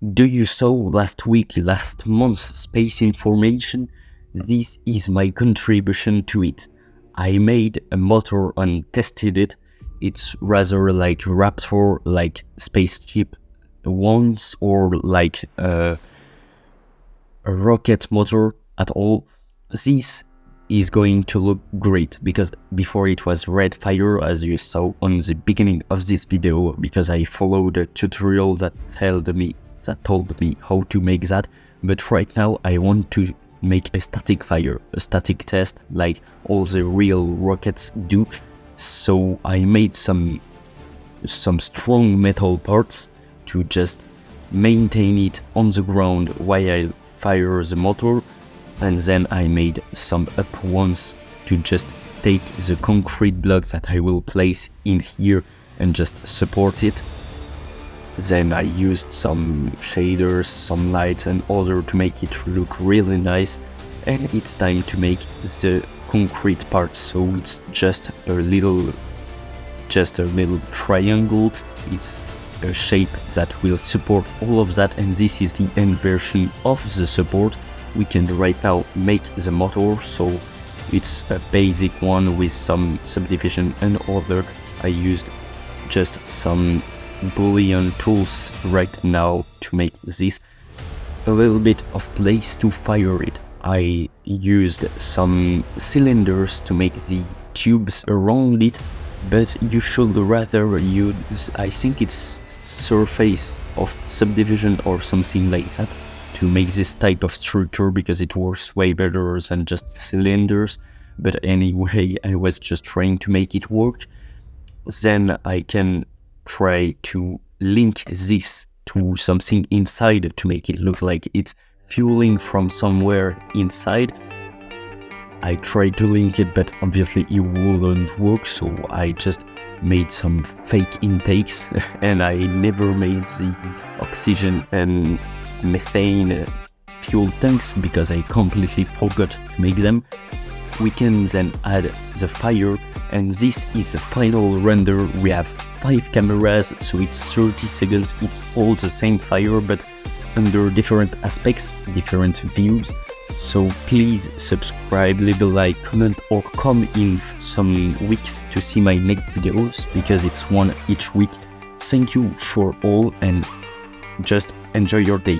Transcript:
Do you saw last week, last month space information? This is my contribution to it. I made a motor and tested it. It's rather like Raptor, like spaceship ones, or like a rocket motor at all. This is going to look great because before it was red fire, as you saw on the beginning of this video, because I followed a tutorial that told me how to make that. But right now I want to make a static fire, a static test like all the real rockets do. So I made some strong metal parts to just maintain it on the ground while I fire the motor, and then I made some up ones to just take the concrete blocks that I will place in here and just support it. Then I used some shaders, some lights and other to make it look really nice, and it's time to make the concrete part. So it's just a little triangle. It's a shape that will support all of that, and this is the end version of the support. We can right now make the motor, so it's a basic one with some subdivision and other. I used just some Boolean tools right now to make this. A little bit of place to fire it. I used some cylinders to make the tubes around it, but you should rather use, I think it's surface of subdivision or something like that, to make this type of structure, because it works way better than just cylinders. But anyway, I was just trying to make it work. Then I can try to link this to something inside to make it look like it's fueling from somewhere inside. I tried to link it, but obviously it wouldn't work, so I just made some fake intakes and I never made the oxygen and methane fuel tanks because I completely forgot to make them. We can then add the fire, and this is the final render. We have 5 cameras, so it's 30 seconds. It's all the same fire but under different aspects, different views. So please subscribe, leave a like, comment, or come in some weeks to see my next videos, because it's one each week. Thank you for all, and just enjoy your day.